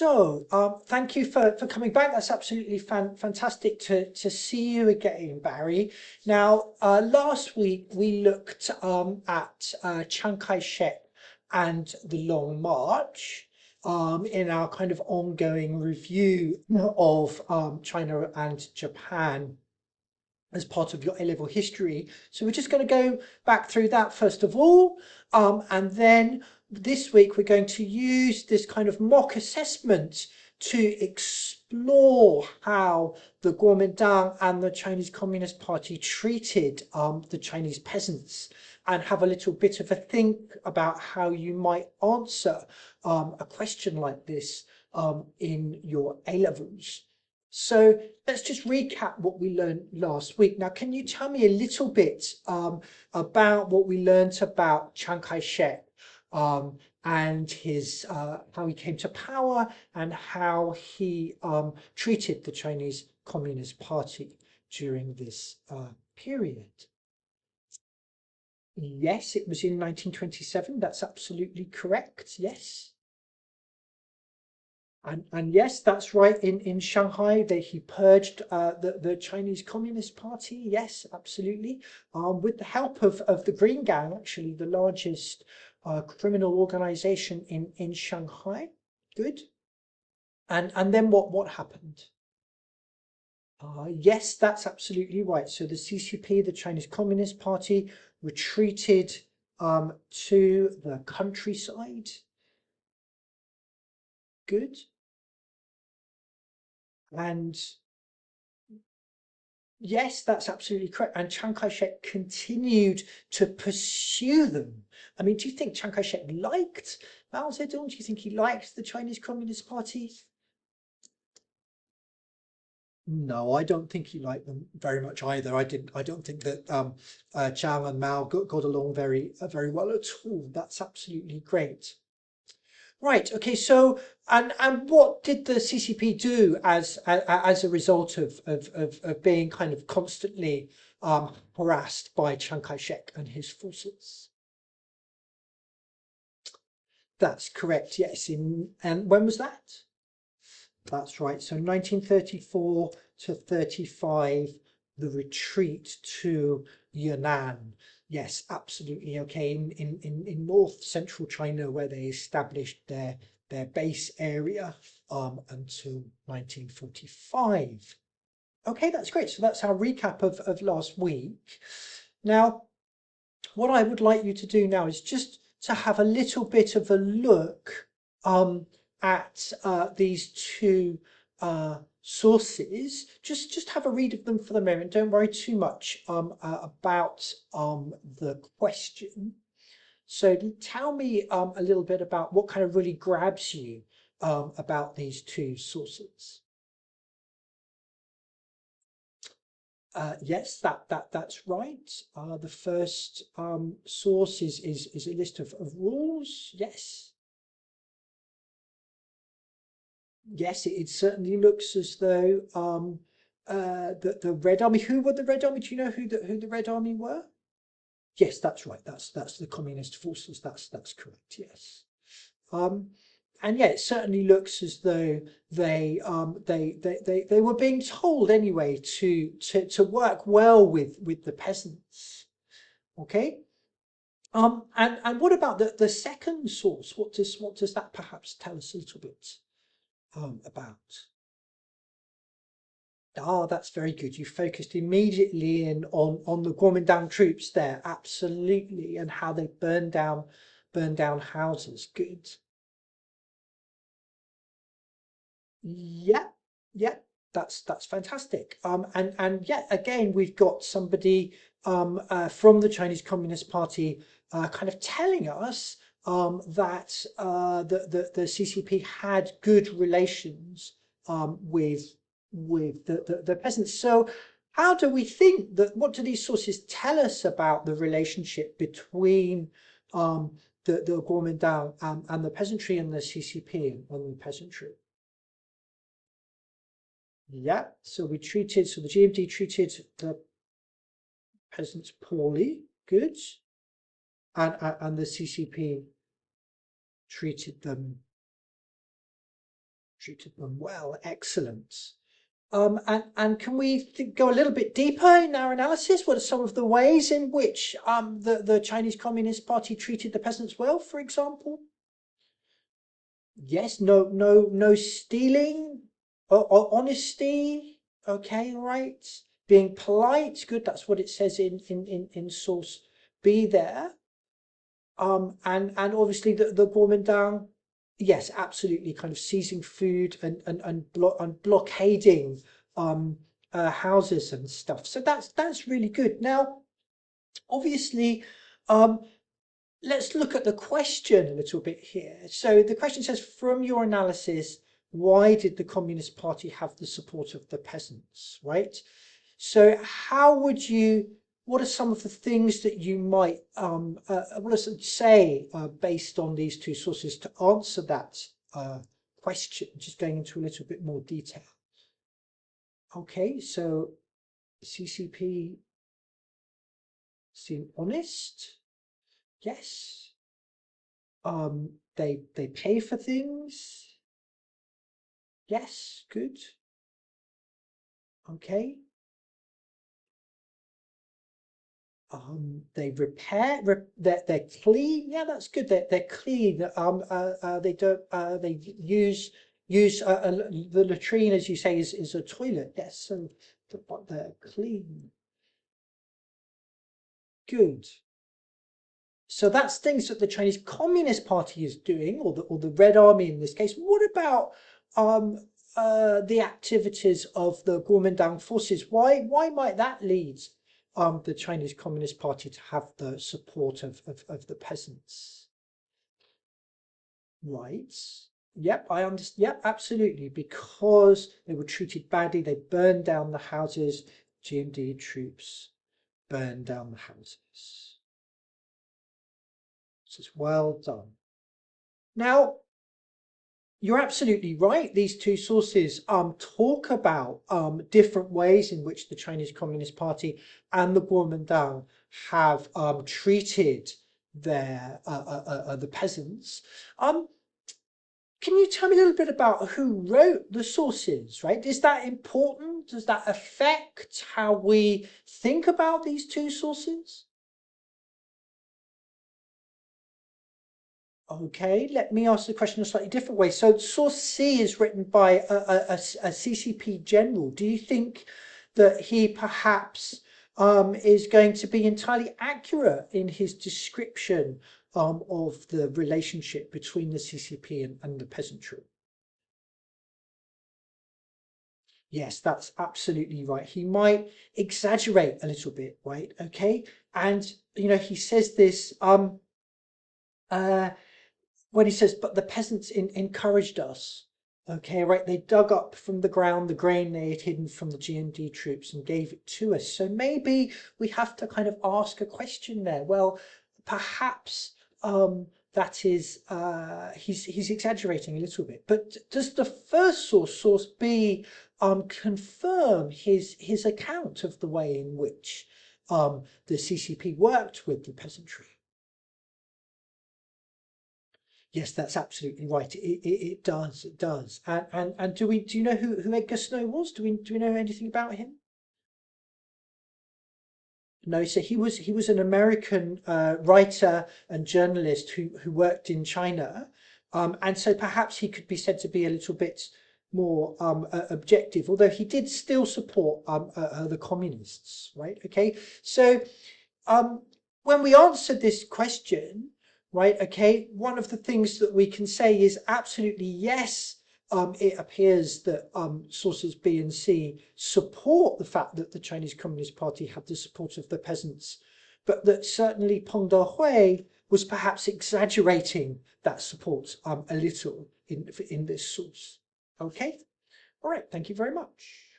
Thank you for coming back. That's absolutely fantastic to see you again, Barry. Now, last week we looked at Chiang Kai-shek and the Long March in our kind of ongoing review of China and Japan as part of your A-level history. So we're just going to go back through that first of all, and then this week we're going to use this kind of mock assessment to explore how the Kuomintang and the Chinese Communist Party treated the Chinese peasants, and have a little bit of a think about how you might answer a question like this in your A-levels. So let's just recap what we learned last week. Now, can you tell me a little bit about what we learned about Chiang Kai-shek and his how he came to power and how he treated the Chinese Communist Party during this period? Yes, it was in 1927. That's absolutely correct. Yes. And yes, that's right. In Shanghai, he purged the Chinese Communist Party. Yes, absolutely. With the help of the Green Gang, actually, the largest criminal organization in Shanghai. Good. And then what happened? Yes, that's absolutely right. So the CCP, the Chinese Communist Party, retreated to the countryside. Good. And yes, that's absolutely correct. And Chiang Kai-shek continued to pursue them. I mean, do you think Chiang Kai-shek liked Mao Zedong? Do you think he liked the Chinese Communist Party? No, I don't think he liked them very much either. I don't think that Chiang and Mao got along very well at all. That's absolutely great. Right. Okay. So, and what did the CCP do as a result of being kind of constantly harassed by Chiang Kai-shek and his forces? That's correct. Yes. And when was that? That's right. So 1934 to 35, the retreat to Yunnan. Yes, absolutely. Okay. In north central China, where they established their base area until 1945. Okay, that's great. So that's our recap of last week. Now, what I would like you to do now is just to have a little bit of a look at these two sources. Just have a read of them for the moment. Don't worry too much about the question. So tell me a little bit about what kind of really grabs you about these two sources. Yes, that's right. The first source is a list of rules. Yes. Yes, it certainly looks as though the Red Army. Who were the Red Army? Do you know who the Red Army were? Yes, that's right. That's the communist forces. That's correct. Yes. Um, and yeah, it certainly looks as though they were being told anyway to work well with the peasants. Okay. And what about the second source? What does that perhaps tell us a little bit about? Ah, that's very good. You focused immediately in on the Kuomintang troops there, absolutely, and how they burned down houses. Good. Yeah, yeah, that's fantastic. And yeah, again, we've got somebody from the Chinese Communist Party kind of telling us that the CCP had good relations with the peasants. So, how do we think that? What do these sources tell us about the relationship between the Kuomintang and the peasantry and the CCP and the peasantry? Yeah, so the GMD treated the peasants poorly, good, and the CCP treated them Treated them well. Excellent. And can we go a little bit deeper in our analysis? What are some of the ways in which the Chinese Communist Party treated the peasants well, for example? Yes, no stealing, honesty. Okay, right. Being polite, good. That's what it says in source B there. And obviously the Kuomintang, yes, absolutely, kind of seizing food and blockading houses and stuff. So that's really good. Now, obviously, um, let's look at the question a little bit here. So the question says, from your analysis, why did the Communist Party have the support of the peasants, right? So what are some of the things that you might say based on these two sources to answer that question, just going into a little bit more detail. Okay, so CCP seem honest. Yes. They pay for things. Yes, good. Okay. They they're clean. Yeah, that's good. They're clean. They don't. They use the latrine, as you say, is a toilet. Yes, so but they're clean. Good. So that's things that the Chinese Communist Party is doing, or the Red Army in this case. What about the activities of the Kuomintang forces? Why might that lead the Chinese Communist Party to have the support of the peasants? Right. Yep, I understand. Yep, absolutely. Because they were treated badly, they burned down the houses. GMD troops burned down the houses. So it's well done. Now, you're absolutely right. These two sources talk about different ways in which the Chinese Communist Party and the Kuomintang have treated the peasants. Can you tell me a little bit about who wrote the sources, right? Is that important? Does that affect how we think about these two sources? Okay, let me ask the question a slightly different way. So source C is written by a CCP general. Do you think that he perhaps is going to be entirely accurate in his description of the relationship between the CCP and the peasantry? Yes, that's absolutely right. He might exaggerate a little bit, right? Okay. And he says this uh when he says, but the peasants encouraged us. Okay, right? They dug up from the ground the grain they had hidden from the GMD troops and gave it to us. So maybe we have to kind of ask a question there. Well, perhaps that is he's exaggerating a little bit. But does the first source B, confirm his account of the way in which the CCP worked with the peasantry? Yes, that's absolutely right. It does. It does. And do you know who Edgar Snow was? Do we know anything about him? No, so he was an American writer and journalist who worked in China, and so perhaps he could be said to be a little bit more objective, although he did still support the communists, right? Okay, so um, when we answered this question, right, okay, one of the things that we can say is absolutely yes. It appears that sources B and C support the fact that the Chinese Communist Party had the support of the peasants, but that certainly Peng Dehui was perhaps exaggerating that support a little in this source. Okay, all right, thank you very much.